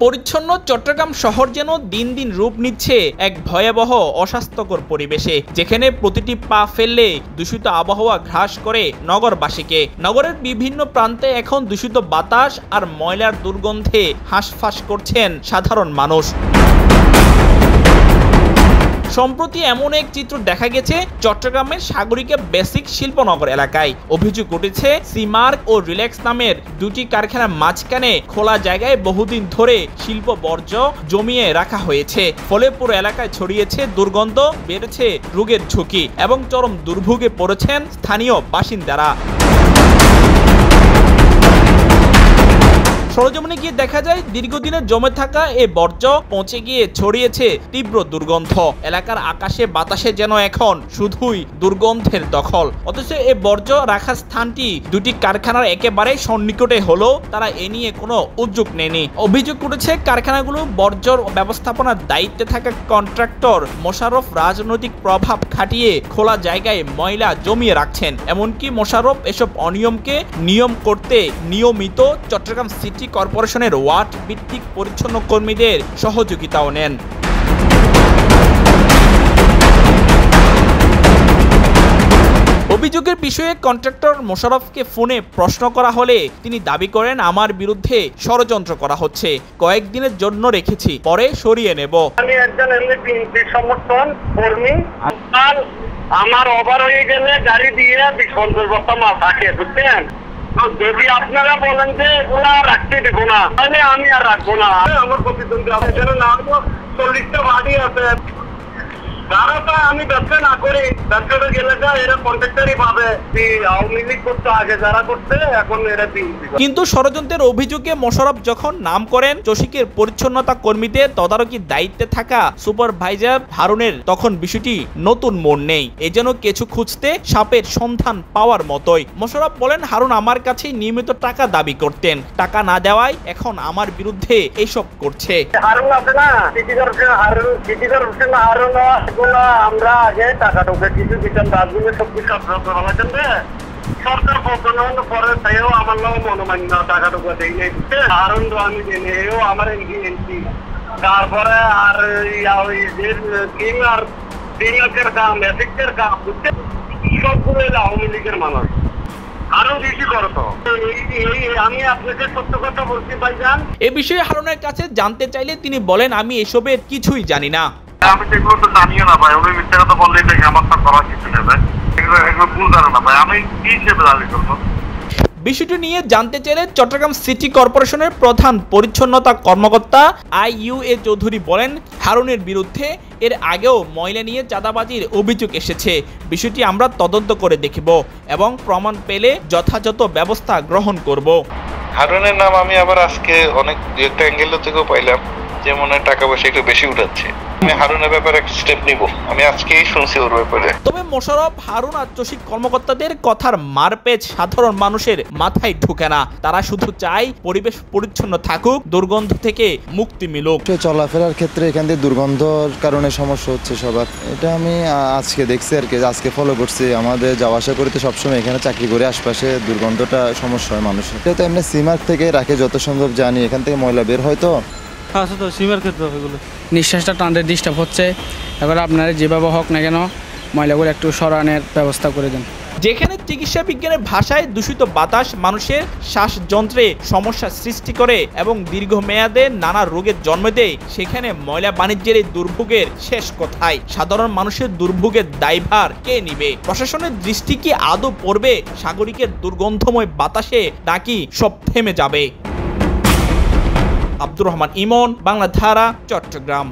পরিচ্ছন্ন চট্টগ্রাম শহর যেন দিন দিন রূপ নিচ্ছে এক ভয়াবহ অস্বাস্থ্যকর পরিবেশে, যেখানে প্রতিটি পা ফেললে দূষিত আবহাওয়া গ্রাস করে নগরবাসীকে। নগরের বিভিন্ন প্রান্তে এখন দূষিত বাতাস আর ময়লার দুর্গন্ধে হাঁসফাঁস করছেন সাধারণ মানুষ। সম্প্রতি এমন এক চিত্র দেখা গেছে চট্টগ্রামের সাগরিকা বেসিক শিল্পনগর এলাকায়। অভিযোগ উঠেছে সিমার্ক ও রিল্যাক্স নামের দুটি কারখানার মাঝখানে খোলা জায়গায় বহুদিন ধরে শিল্প বর্জ্য জমিয়ে রাখা হয়েছে। ফলে পুরো এলাকায় ছড়িয়েছে দুর্গন্ধ, বেড়েছে রোগের ঝুঁকি এবং চরম দুর্ভোগে পড়েছেন স্থানীয় বাসিন্দারা। সরজমিনে গিয়ে দেখা যায় দীর্ঘদিনের জমে থাকা এই বর্জ্য পৌঁছে গিয়ে ছড়িয়েছে তীব্র দুর্গন্ধ। এলাকার আকাশে বাতাসে যেন এখন শুধুই দুর্গন্ধের দখল। অথচ এই বর্জ্য রাখার স্থানটি দুটি কারখানার একেবারে সন্নিকটে হলেও তারা এ নিয়ে কোনো উদ্যোগ নেয়নি। অভিযোগ উঠেছে কারখানাগুলো বর্জ্য ব্যবস্থাপনার দায়িত্বে থাকা কন্ট্রাক্টর মোশাররফ রাজনৈতিক প্রভাব খাটিয়ে খোলা জায়গায় ময়লা জমিয়ে রাখছেন। এমনকি মোশাররফ এসব অনিয়মকে নিয়ম করতে নিয়মিত চট্টগ্রাম সিটি কর্পোরেশনের ওয়ার্ড ভিত্তিক পরিচ্ছন্ন কর্মীদের সহযোগিতাও নেন। অভিযোগের বিষয়ে কন্ট্রাক্টর মোশাররফকে ফোনে প্রশ্ন করা হলে তিনি দাবি করেন, আমার বিরুদ্ধে ষড়যন্ত্র করা হচ্ছে, কয়েকদিনের জন্য রেখেছি, পরে সরিয়ে নেব। আমি একজন এমনি সমর্থন কর্মী, আমার ওভার হয়ে গেলে গাড়ি দিয়ে বিসর্জন বর্তমান থাকে, বুঝছেন? যদি আপনারা বলেন যে এগুলা রাখতে দেবো না, তাহলে আমি আর রাখবো না। আমার প্রতিদ্বন্দ্বী আছে, যেন না 40টা বাড়ি আছে, আমি ব্যবসা না করি, ব্যবসাটা গেলে এরা কন্ট্রাক্টরই পাবে। আওয়ামী লীগ করতে আগে যারা করতে, এখন এরা। কিন্তু ষড়যন্ত্রের অভিযোগে মোশাররফ যখন নাম করেন চসিকের পরিচ্ছন্নতা কর্মীদের তদারকির দায়িত্বে থাকা সুপারভাইজার হারুনের, তখন বিষয়টি নতুন মোড় নেই। এ যেন কিছু খুঁজতে সাপের সন্ধান পাওয়ার মতোই। মোশাররফ বলেন, হারুন আমার কাছে নিয়মিত টাকা দাবি করতেন, টাকা না দেওয়ায় এখন আমার বিরুদ্ধে এসব করছে। হারুন আছে না, হারুন আমরা আগে টাকা ঢুকে কিছু দিতাম, রাজনীতি সব কিছু সরকার পতন পরে তাইও আমার নাম মনোমান্য টাকা ঢুকে দেই নাই, হারুন আমি দেই এও আমার এনপি। তারপরে আর আর তিনকের কাম, এসিকের কাম, সবগুলো আওয়ামী লীগের মানুষ। আরো বেশি করতো। আমি আপনাকে সত্য কথা বলছি ভাইজান। এ বিষয়ে হারুনের কাছে জানতে চাইলে তিনি বলেন, আমি এসবের কিছুই জানি না। আমি সেগুলো তো জানিও না ভাই, উনি মিথ্যা কথা বললেই দেখে আমার তো করার কিছু নেই ভাই, এগুলো ভুল জানো না ভাই, আমি কি হিসেবে দাবি করবো। বিষয়টি নিয়ে জানতে চাইলে চট্টগ্রাম সিটি কর্পোরেশনের প্রধান পরিচ্ছন্নতা কর্মকর্তা IUA চৌধুরী বলেন, হারুনের বিরুদ্ধে এর আগেও ময়লা নিয়ে চাঁদাবাজির অভিযোগ এসেছে। বিষয়টি আমরা তদন্ত করে দেখব এবং প্রমাণ পেলে যথাযথ ব্যবস্থা গ্রহণ করব। হারুনের নাম আমি আবার আজকে অনেক একটা অ্যাঙ্গেল থেকেও পাইলাম যে মনে হয় টাকা পয়সা একটু বেশি উঠাচ্ছে। আমি হারুনের ব্যাপারে একটা স্টেপ নিব, আমি আজকেই শুনছি ওর ব্যাপারে। তবে মোশাররফ, হারুন আর চসিক কর্মকর্তাদের কথার মারপেচ সাধারণ মানুষের মাথায় ঢুকে না। তারা শুধু চায় পরিবেশ পরিচ্ছন্ন থাকুক, দুর্গন্ধ থেকে মুক্তি মিলুক। চলাফেরার ক্ষেত্রে এখান থেকে দুর্গন্ধর কারণে সমস্যা হচ্ছে সবার। এটা আমি আজকে দেখছি আর কি, আজকে ফলো করছি। আমাদের যাওয়া আসা করতে সবসময় এখানে চাকরি করে আশপাশে দুর্গন্ধটা সমস্যা হয় মানুষের। এটা এমনি সিমার্ক থেকে রাখে যত সম্ভব জানি, এখান থেকে ময়লা বের হয় তো নিঃশ্বাসটা টানতে ডিস্টার্ব হচ্ছে। এবার আপনারা যেভাবে হোক না কেন ময়লাগুলো একটু সরানোর ব্যবস্থা করে দেন। যেখানে চিকিৎসা বিজ্ঞানের ভাষায় দূষিত বাতাস মানুষের শ্বাসযন্ত্রে সমস্যা সৃষ্টি করে এবং দীর্ঘমেয়াদে নানা রোগের জন্ম দেয়, সেখানে ময়লা বাণিজ্যের এই দুর্ভোগের শেষ কোথায়? সাধারণ মানুষের দুর্ভোগের দায়ভার কে নিবে? প্রশাসনের দৃষ্টি কি আদৌ পড়বে সাগরিকের দুর্গন্ধময় বাতাসে, নাকি সব থেমে যাবে? আব্দুর রহমান ইমন, বাংলাধারা, চট্টগ্রাম।